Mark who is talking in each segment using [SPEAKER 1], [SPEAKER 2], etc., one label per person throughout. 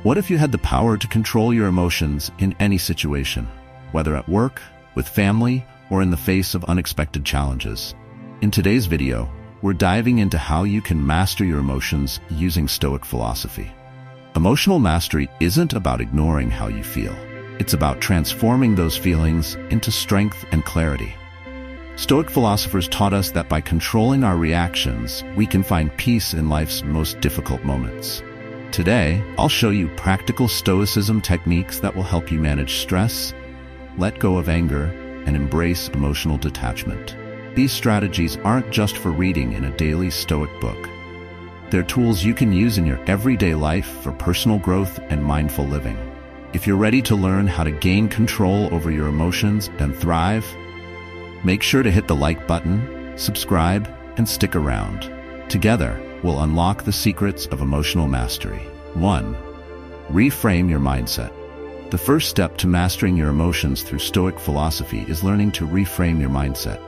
[SPEAKER 1] What if you had the power to control your emotions in any situation, whether at work, with family, or in the face of unexpected challenges? In today's video, we're diving into how you can master your emotions using Stoic philosophy. Emotional mastery isn't about ignoring how you feel. It's about transforming those feelings into strength and clarity. Stoic philosophers taught us that by controlling our reactions, we can find peace in life's most difficult moments. Today, I'll show you practical Stoicism techniques that will help you manage stress, let go of anger, and embrace emotional detachment. These strategies aren't just for reading in a daily Stoic book. They're tools you can use in your everyday life for personal growth and mindful living. If you're ready to learn how to gain control over your emotions and thrive, make sure to hit the like button, subscribe, and stick around. Together, we'll unlock the secrets of emotional mastery. 1. Reframe your mindset. The first step to mastering your emotions through Stoic philosophy is learning to reframe your mindset.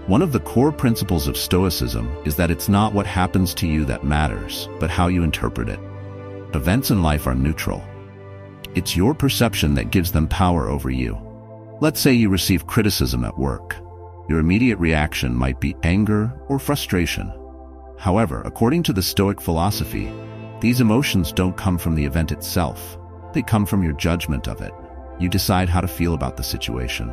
[SPEAKER 1] One of the core principles of Stoicism is that it's not what happens to you that matters, but how you interpret it. Events in life are neutral. It's your perception that gives them power over you. Let's say you receive criticism at work. Your immediate reaction might be anger or frustration. However, according to the Stoic philosophy, these emotions don't come from the event itself. They come from your judgment of it. You decide how to feel about the situation.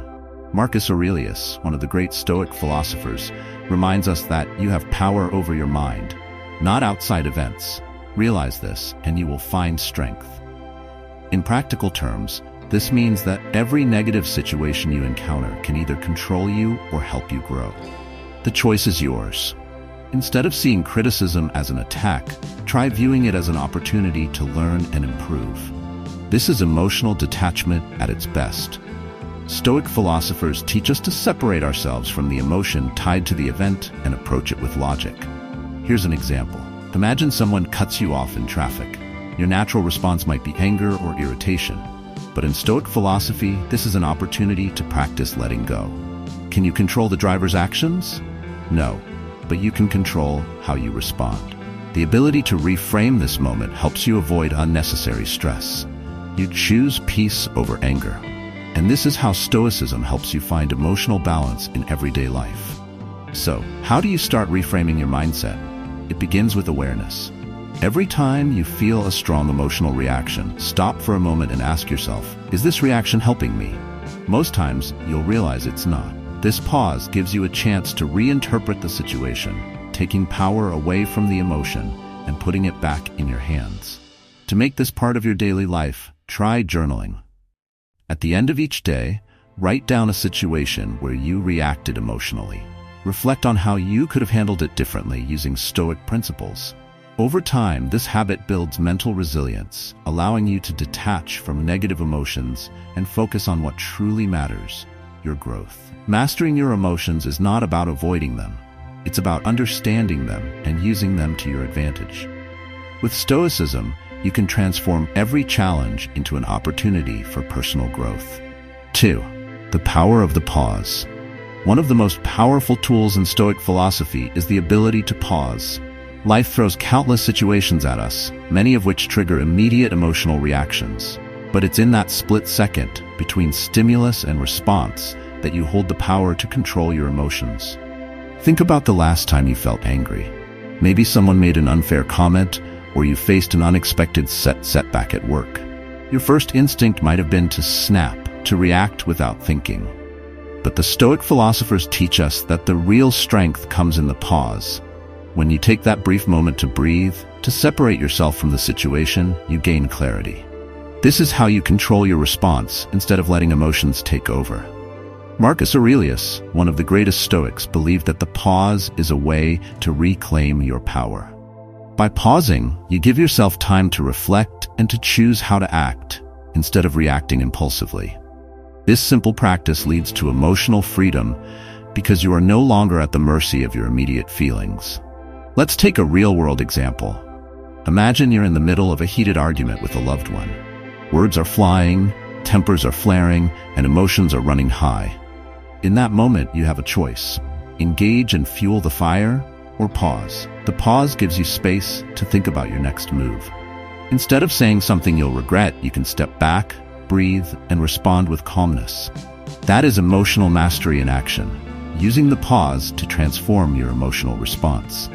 [SPEAKER 1] Marcus Aurelius, one of the great Stoic philosophers, reminds us that you have power over your mind, not outside events. Realize this, and you will find strength. In practical terms, this means that every negative situation you encounter can either control you or help you grow. The choice is yours. Instead of seeing criticism as an attack, try viewing it as an opportunity to learn and improve. This is emotional detachment at its best. Stoic philosophers teach us to separate ourselves from the emotion tied to the event and approach it with logic. Here's an example. Imagine someone cuts you off in traffic. Your natural response might be anger or irritation. But in Stoic philosophy, this is an opportunity to practice letting go. Can you control the driver's actions? No, but you can control how you respond. The ability to reframe this moment helps you avoid unnecessary stress. You choose peace over anger. And this is how Stoicism helps you find emotional balance in everyday life. So, how do you start reframing your mindset? It begins with awareness. Every time you feel a strong emotional reaction, stop for a moment and ask yourself, is this reaction helping me? Most times, you'll realize it's not. This pause gives you a chance to reinterpret the situation, taking power away from the emotion and putting it back in your hands. To make this part of your daily life, try journaling. At the end of each day, write down a situation where you reacted emotionally. Reflect on how you could have handled it differently using Stoic principles. Over time, this habit builds mental resilience, allowing you to detach from negative emotions and focus on what truly matters, your growth. Mastering your emotions is not about avoiding them. It's about understanding them and using them to your advantage. With Stoicism, you can transform every challenge into an opportunity for personal growth. 2. The power of the pause. One of the most powerful tools in Stoic philosophy is the ability to pause. Life throws countless situations at us, many of which trigger immediate emotional reactions. But it's in that split second between stimulus and response that you hold the power to control your emotions. Think about the last time you felt angry. Maybe someone made an unfair comment, or you faced an unexpected setback at work. Your first instinct might have been to snap, to react without thinking. But the Stoic philosophers teach us that the real strength comes in the pause. When you take that brief moment to breathe, to separate yourself from the situation, you gain clarity. This is how you control your response instead of letting emotions take over. Marcus Aurelius, one of the greatest Stoics, believed that the pause is a way to reclaim your power. By pausing, you give yourself time to reflect and to choose how to act, instead of reacting impulsively. This simple practice leads to emotional freedom because you are no longer at the mercy of your immediate feelings. Let's take a real-world example. Imagine you're in the middle of a heated argument with a loved one. Words are flying, tempers are flaring, and emotions are running high. In that moment, you have a choice. Engage and fuel the fire, or pause. The pause gives you space to think about your next move. Instead of saying something you'll regret, you can step back, breathe, and respond with calmness. That is emotional mastery in action, using the pause to transform your emotional response.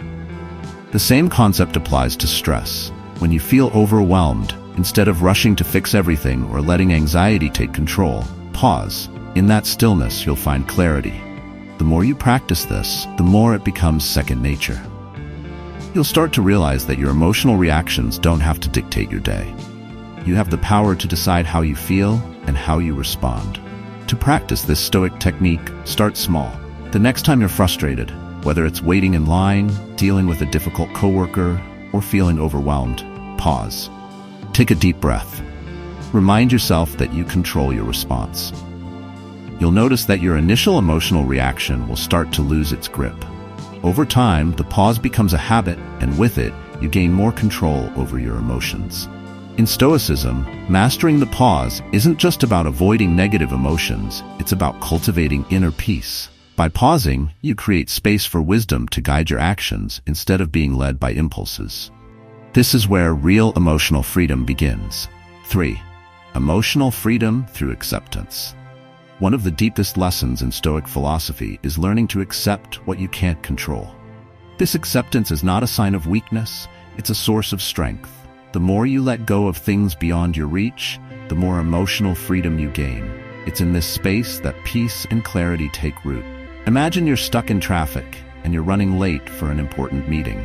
[SPEAKER 1] The same concept applies to stress. When you feel overwhelmed, instead of rushing to fix everything or letting anxiety take control, pause. In that stillness, you'll find clarity. The more you practice this, the more it becomes second nature. You'll start to realize that your emotional reactions don't have to dictate your day. You have the power to decide how you feel and how you respond. To practice this Stoic technique, start small. The next time you're frustrated, whether it's waiting in line, dealing with a difficult coworker, or feeling overwhelmed, pause. Take a deep breath. Remind yourself that you control your response. You'll notice that your initial emotional reaction will start to lose its grip. Over time, the pause becomes a habit, and with it, you gain more control over your emotions. In Stoicism, mastering the pause isn't just about avoiding negative emotions, it's about cultivating inner peace. By pausing, you create space for wisdom to guide your actions instead of being led by impulses. This is where real emotional freedom begins. 3. Emotional freedom through acceptance. One of the deepest lessons in Stoic philosophy is learning to accept what you can't control. This acceptance is not a sign of weakness, it's a source of strength. The more you let go of things beyond your reach, the more emotional freedom you gain. It's in this space that peace and clarity take root. Imagine you're stuck in traffic and you're running late for an important meeting.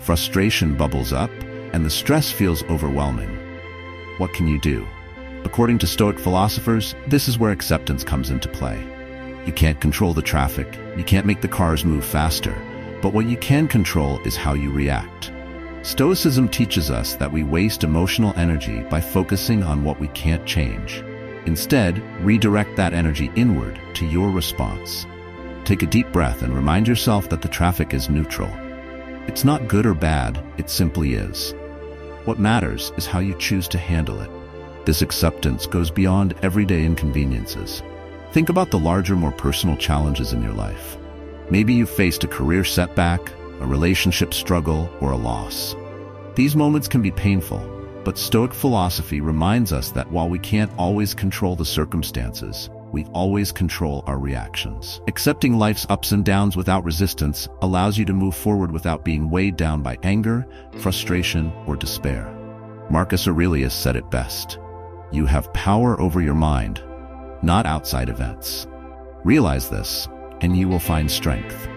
[SPEAKER 1] Frustration bubbles up and the stress feels overwhelming. What can you do? According to Stoic philosophers, this is where acceptance comes into play. You can't control the traffic, you can't make the cars move faster, but what you can control is how you react. Stoicism teaches us that we waste emotional energy by focusing on what we can't change. Instead, redirect that energy inward to your response. Take a deep breath and remind yourself that the traffic is neutral. It's not good or bad, it simply is. What matters is how you choose to handle it. This acceptance goes beyond everyday inconveniences. Think about the larger, more personal challenges in your life. Maybe you've faced a career setback, a relationship struggle, or a loss. These moments can be painful, but Stoic philosophy reminds us that while we can't always control the circumstances, we always control our reactions. Accepting life's ups and downs without resistance allows you to move forward without being weighed down by anger, frustration, or despair. Marcus Aurelius said it best: "You have power over your mind, not outside events." Realize this, and you will find strength.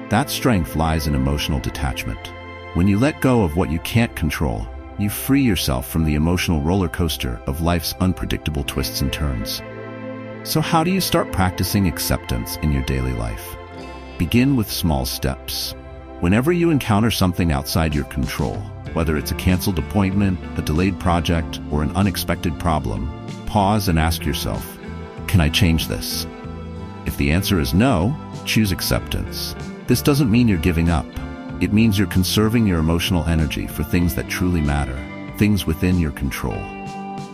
[SPEAKER 1] That strength lies in emotional detachment. When you let go of what you can't control, you free yourself from the emotional roller coaster of life's unpredictable twists and turns. So how do you start practicing acceptance in your daily life? Begin with small steps. Whenever you encounter something outside your control, whether it's a canceled appointment, a delayed project, or an unexpected problem, pause and ask yourself, can I change this? If the answer is no, choose acceptance. This doesn't mean you're giving up. It means you're conserving your emotional energy for things that truly matter, things within your control.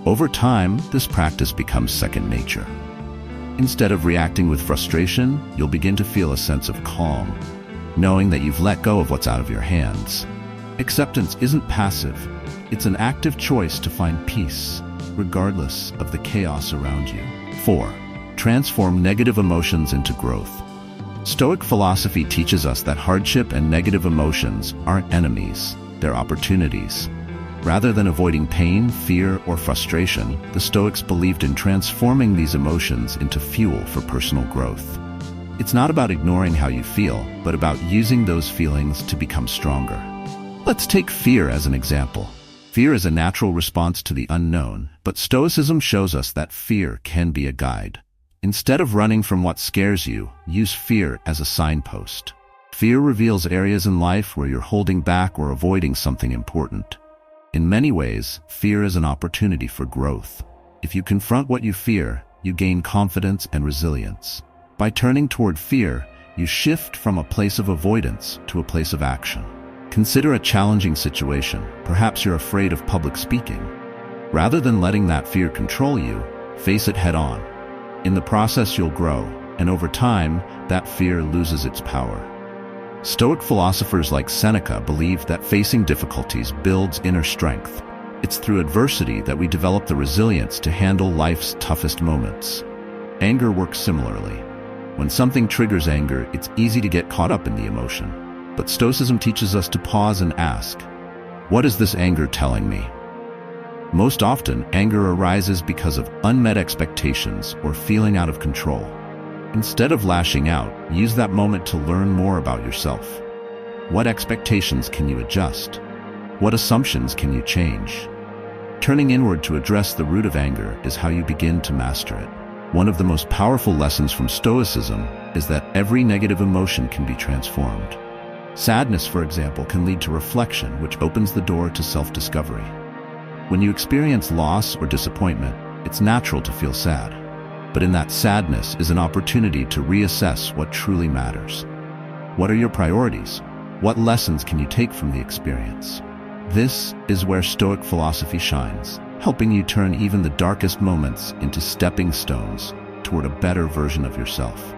[SPEAKER 1] Over time, this practice becomes second nature. Instead of reacting with frustration, you'll begin to feel a sense of calm, knowing that you've let go of what's out of your hands. Acceptance isn't passive. It's an active choice to find peace, regardless of the chaos around you. 4. Transform negative emotions into growth. Stoic philosophy teaches us that hardship and negative emotions aren't enemies, they're opportunities. Rather than avoiding pain, fear, or frustration, the Stoics believed in transforming these emotions into fuel for personal growth. It's not about ignoring how you feel, but about using those feelings to become stronger. Let's take fear as an example. Fear is a natural response to the unknown, but Stoicism shows us that fear can be a guide. Instead of running from what scares you, use fear as a signpost. Fear reveals areas in life where you're holding back or avoiding something important. In many ways, fear is an opportunity for growth. If you confront what you fear, you gain confidence and resilience. By turning toward fear, you shift from a place of avoidance to a place of action. Consider a challenging situation. Perhaps you're afraid of public speaking. Rather than letting that fear control you, face it head on. In the process, you'll grow, and over time, that fear loses its power. Stoic philosophers like Seneca believed that facing difficulties builds inner strength. It's through adversity that we develop the resilience to handle life's toughest moments. Anger works similarly. When something triggers anger, it's easy to get caught up in the emotion. But Stoicism teaches us to pause and ask, what is this anger telling me? Most often, anger arises because of unmet expectations or feeling out of control. Instead of lashing out, use that moment to learn more about yourself. What expectations can you adjust? What assumptions can you change? Turning inward to address the root of anger is how you begin to master it. One of the most powerful lessons from Stoicism is that every negative emotion can be transformed. Sadness, for example, can lead to reflection, which opens the door to self-discovery. When you experience loss or disappointment, it's natural to feel sad. But in that sadness is an opportunity to reassess what truly matters. What are your priorities? What lessons can you take from the experience? This is where Stoic philosophy shines, helping you turn even the darkest moments into stepping stones toward a better version of yourself.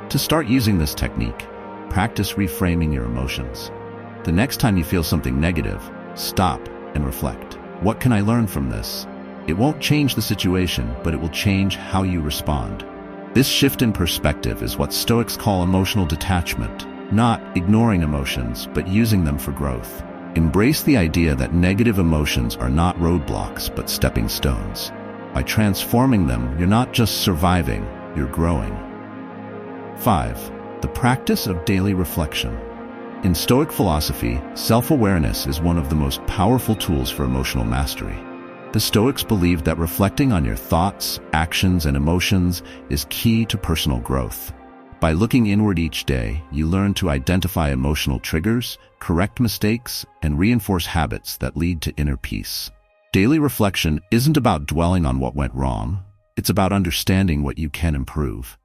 [SPEAKER 1] To start using this technique, practice reframing your emotions. The next time you feel something negative, stop and reflect. What can I learn from this? It won't change the situation, but it will change how you respond. This shift in perspective is what Stoics call emotional detachment, not ignoring emotions, but using them for growth. Embrace the idea that negative emotions are not roadblocks, but stepping stones. By transforming them, you're not just surviving, you're growing. 5. The practice of daily reflection. In Stoic philosophy, self-awareness is one of the most powerful tools for emotional mastery. The Stoics believed that reflecting on your thoughts, actions, and emotions is key to personal growth. By looking inward each day, you learn to identify emotional triggers, correct mistakes, and reinforce habits that lead to inner peace. Daily reflection isn't about dwelling on what went wrong, it's about understanding what you can improve.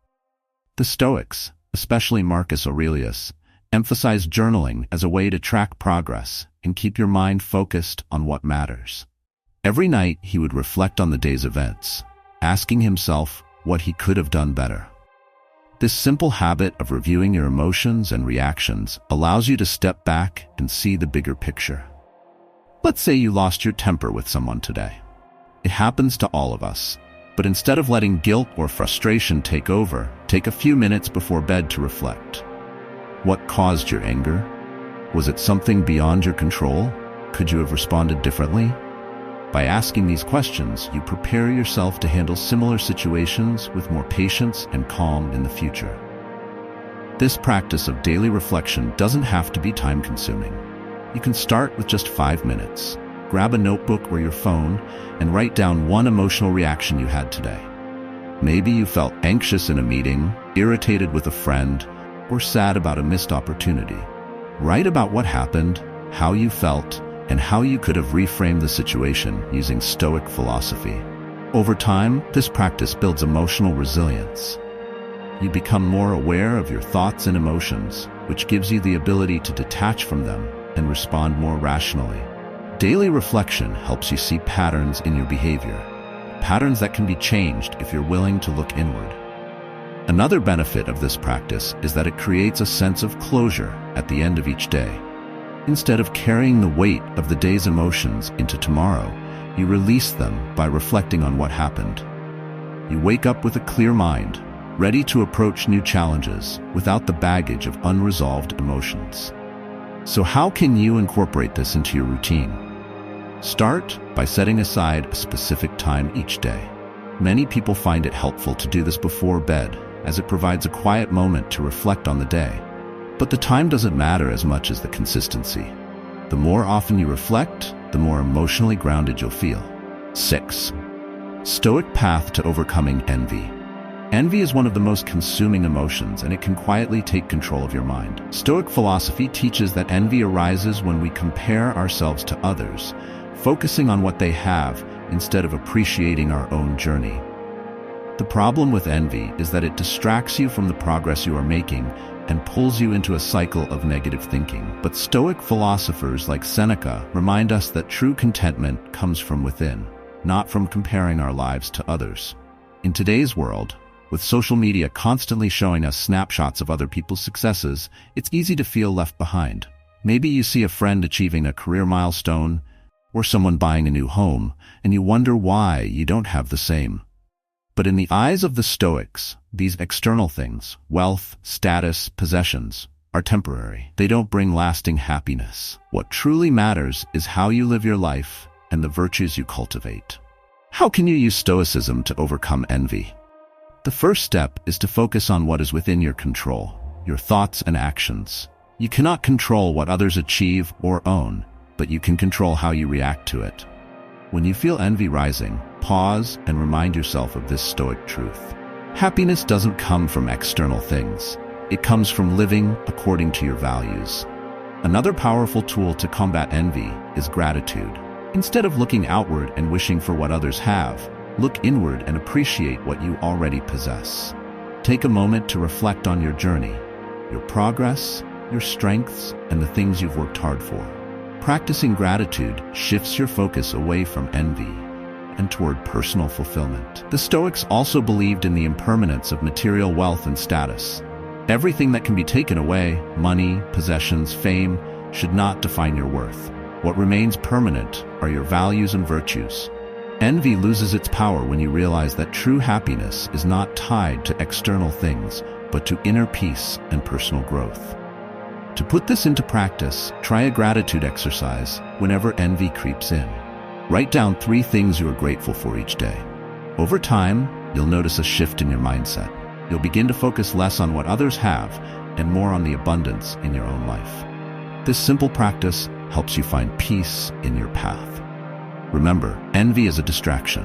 [SPEAKER 1] The Stoics, especially Marcus Aurelius, emphasized journaling as a way to track progress and keep your mind focused on what matters. Every night, he would reflect on the day's events, asking himself what he could have done better. This simple habit of reviewing your emotions and reactions allows you to step back and see the bigger picture. Let's say you lost your temper with someone today. It happens to all of us, but instead of letting guilt or frustration take over, take a few minutes before bed to reflect. What caused your anger? Was it something beyond your control? Could you have responded differently? By asking these questions, you prepare yourself to handle similar situations with more patience and calm in the future. This practice of daily reflection doesn't have to be time-consuming. You can start with just 5 minutes. Grab a notebook or your phone and write down one emotional reaction you had today. Maybe you felt anxious in a meeting, irritated with a friend, or sad about a missed opportunity. Write about what happened, how you felt, and how you could have reframed the situation using Stoic philosophy. Over time, this practice builds emotional resilience. You become more aware of your thoughts and emotions, which gives you the ability to detach from them and respond more rationally. Daily reflection helps you see patterns in your behavior, patterns that can be changed if you're willing to look inward. Another benefit of this practice is that it creates a sense of closure at the end of each day. Instead of carrying the weight of the day's emotions into tomorrow, you release them by reflecting on what happened. You wake up with a clear mind, ready to approach new challenges without the baggage of unresolved emotions. So how can you incorporate this into your routine? Start by setting aside a specific time each day. Many people find it helpful to do this before bed, as it provides a quiet moment to reflect on the day. But the time doesn't matter as much as the consistency. The more often you reflect, the more emotionally grounded you'll feel. 6. Stoic path to overcoming envy. Envy is one of the most consuming emotions, and it can quietly take control of your mind. Stoic philosophy teaches that envy arises when we compare ourselves to others, focusing on what they have instead of appreciating our own journey. The problem with envy is that it distracts you from the progress you are making and pulls you into a cycle of negative thinking. But Stoic philosophers like Seneca remind us that true contentment comes from within, not from comparing our lives to others. In today's world, with social media constantly showing us snapshots of other people's successes, it's easy to feel left behind. Maybe you see a friend achieving a career milestone, or someone buying a new home, and you wonder why you don't have the same. But in the eyes of the Stoics, these external things, wealth, status, possessions, are temporary. They don't bring lasting happiness. What truly matters is how you live your life and the virtues you cultivate. How can you use Stoicism to overcome envy? The first step is to focus on what is within your control, your thoughts and actions. You cannot control what others achieve or own, but you can control how you react to it. When you feel envy rising, pause and remind yourself of this Stoic truth. Happiness doesn't come from external things. It comes from living according to your values. Another powerful tool to combat envy is gratitude. Instead of looking outward and wishing for what others have, look inward and appreciate what you already possess. Take a moment to reflect on your journey, your progress, your strengths, and the things you've worked hard for. Practicing gratitude shifts your focus away from envy and toward personal fulfillment. The Stoics also believed in the impermanence of material wealth and status. Everything that can be taken away, money, possessions, fame, should not define your worth. What remains permanent are your values and virtues. Envy loses its power when you realize that true happiness is not tied to external things, but to inner peace and personal growth. To put this into practice, try a gratitude exercise whenever envy creeps in. Write down 3 things you are grateful for each day. Over time, you'll notice a shift in your mindset. You'll begin to focus less on what others have and more on the abundance in your own life. This simple practice helps you find peace in your path. Remember, envy is a distraction.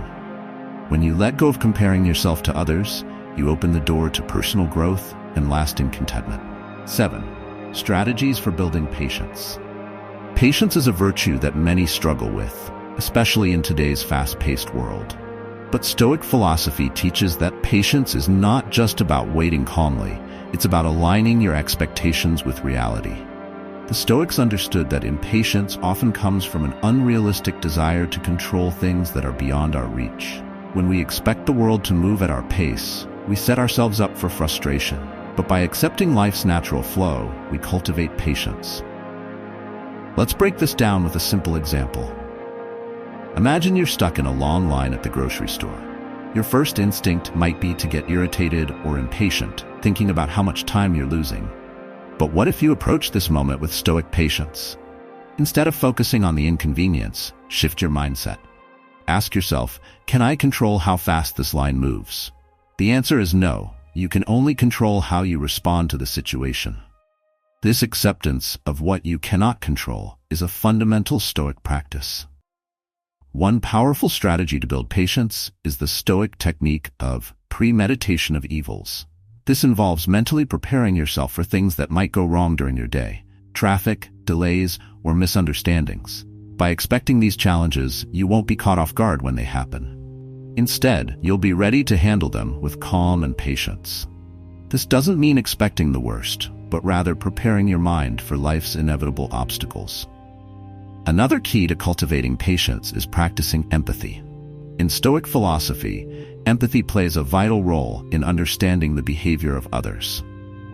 [SPEAKER 1] When you let go of comparing yourself to others, you open the door to personal growth and lasting contentment. 7. Strategies for building patience. Patience is a virtue that many struggle with, especially in today's fast-paced world. But Stoic philosophy teaches that patience is not just about waiting calmly, it's about aligning your expectations with reality. The Stoics understood that impatience often comes from an unrealistic desire to control things that are beyond our reach. When we expect the world to move at our pace, we set ourselves up for frustration. But by accepting life's natural flow, we cultivate patience. Let's break this down with a simple example. Imagine you're stuck in a long line at the grocery store. Your first instinct might be to get irritated or impatient, thinking about how much time you're losing. But what if you approach this moment with Stoic patience? Instead of focusing on the inconvenience, shift your mindset. Ask yourself, can I control how fast this line moves? The answer is no. You can only control how you respond to the situation. This acceptance of what you cannot control is a fundamental Stoic practice. One powerful strategy to build patience is the Stoic technique of premeditation of evils. This involves mentally preparing yourself for things that might go wrong during your day, traffic, delays, or misunderstandings. By expecting these challenges, you won't be caught off guard when they happen. Instead, you'll be ready to handle them with calm and patience. This doesn't mean expecting the worst, but rather preparing your mind for life's inevitable obstacles. Another key to cultivating patience is practicing empathy. In Stoic philosophy, empathy plays a vital role in understanding the behavior of others.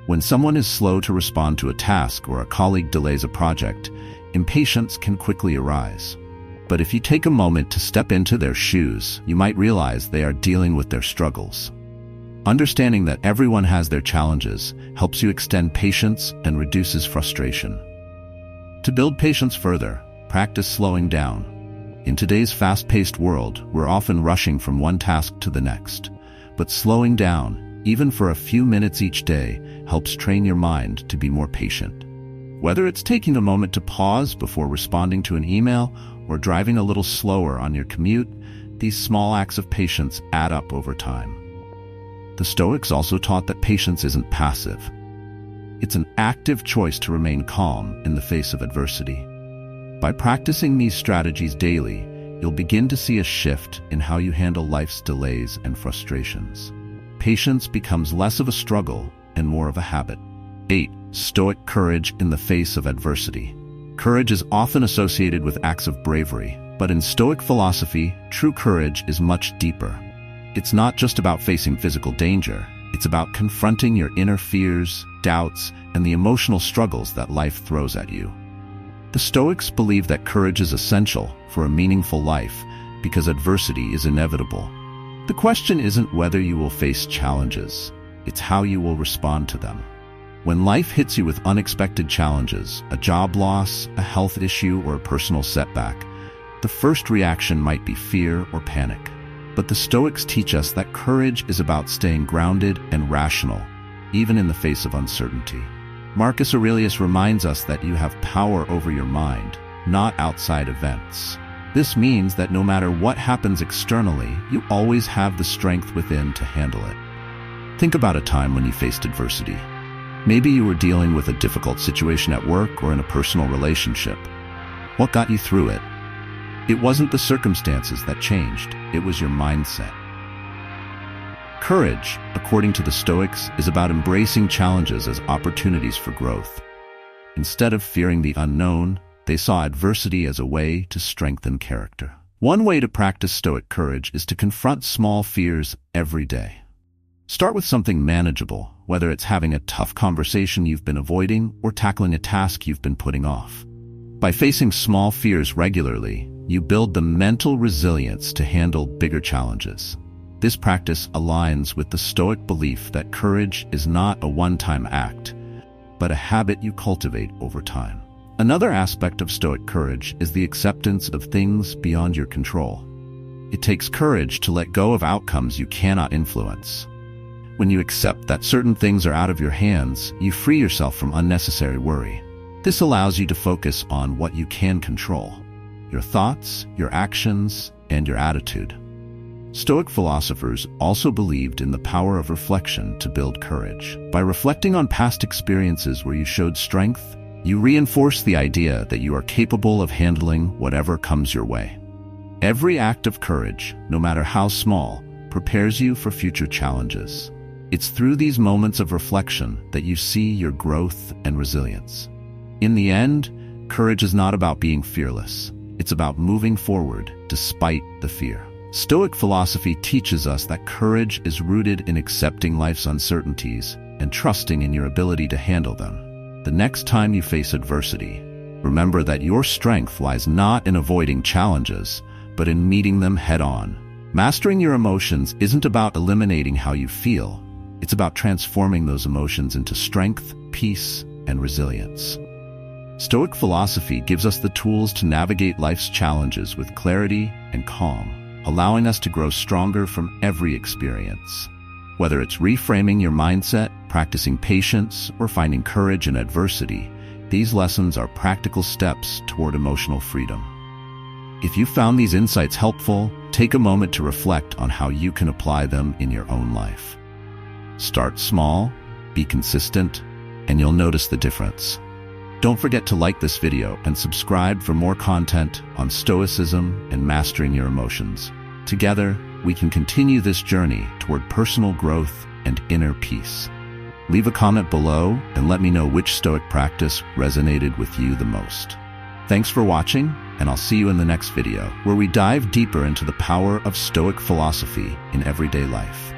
[SPEAKER 1] When someone is slow to respond to a task or a colleague delays a project, impatience can quickly arise. But if you take a moment to step into their shoes, you might realize they are dealing with their struggles. Understanding that everyone has their challenges helps you extend patience and reduces frustration. To build patience further, practice slowing down. In today's fast-paced world, we're often rushing from one task to the next. But slowing down, even for a few minutes each day, helps train your mind to be more patient. Whether it's taking a moment to pause before responding to an email or driving a little slower on your commute, these small acts of patience add up over time. The Stoics also taught that patience isn't passive. It's an active choice to remain calm in the face of adversity. By practicing these strategies daily, you'll begin to see a shift in how you handle life's delays and frustrations. Patience becomes less of a struggle and more of a habit. 8. Stoic courage in the face of adversity. Courage is often associated with acts of bravery, but in Stoic philosophy, true courage is much deeper. It's not just about facing physical danger, it's about confronting your inner fears, doubts, and the emotional struggles that life throws at you. The Stoics believe that courage is essential for a meaningful life because adversity is inevitable. The question isn't whether you will face challenges, it's how you will respond to them. When life hits you with unexpected challenges, a job loss, a health issue, or a personal setback, the first reaction might be fear or panic. But the Stoics teach us that courage is about staying grounded and rational, even in the face of uncertainty. Marcus Aurelius reminds us that you have power over your mind, not outside events. This means that no matter what happens externally, you always have the strength within to handle it. Think about a time when you faced adversity. Maybe you were dealing with a difficult situation at work or in a personal relationship. What got you through it? It wasn't the circumstances that changed, it was your mindset. Courage, according to the Stoics, is about embracing challenges as opportunities for growth. Instead of fearing the unknown, they saw adversity as a way to strengthen character. One way to practice Stoic courage is to confront small fears every day. Start with something manageable, whether it's having a tough conversation you've been avoiding or tackling a task you've been putting off. By facing small fears regularly, you build the mental resilience to handle bigger challenges. This practice aligns with the Stoic belief that courage is not a one-time act, but a habit you cultivate over time. Another aspect of Stoic courage is the acceptance of things beyond your control. It takes courage to let go of outcomes you cannot influence. When you accept that certain things are out of your hands, you free yourself from unnecessary worry. This allows you to focus on what you can control: your thoughts, your actions, and your attitude. Stoic philosophers also believed in the power of reflection to build courage. By reflecting on past experiences where you showed strength, you reinforce the idea that you are capable of handling whatever comes your way. Every act of courage, no matter how small, prepares you for future challenges. It's through these moments of reflection that you see your growth and resilience. In the end, courage is not about being fearless. It's about moving forward despite the fear. Stoic philosophy teaches us that courage is rooted in accepting life's uncertainties and trusting in your ability to handle them. The next time you face adversity, remember that your strength lies not in avoiding challenges, but in meeting them head-on. Mastering your emotions isn't about eliminating how you feel. It's about transforming those emotions into strength, peace, and resilience. Stoic philosophy gives us the tools to navigate life's challenges with clarity and calm, allowing us to grow stronger from every experience. Whether it's reframing your mindset, practicing patience, or finding courage in adversity, these lessons are practical steps toward emotional freedom. If you found these insights helpful, take a moment to reflect on how you can apply them in your own life. Start small, be consistent, and you'll notice the difference. Don't forget to like this video and subscribe for more content on Stoicism and mastering your emotions. Together, we can continue this journey toward personal growth and inner peace. Leave a comment below and let me know which Stoic practice resonated with you the most. Thanks for watching, and I'll see you in the next video, where we dive deeper into the power of Stoic philosophy in everyday life.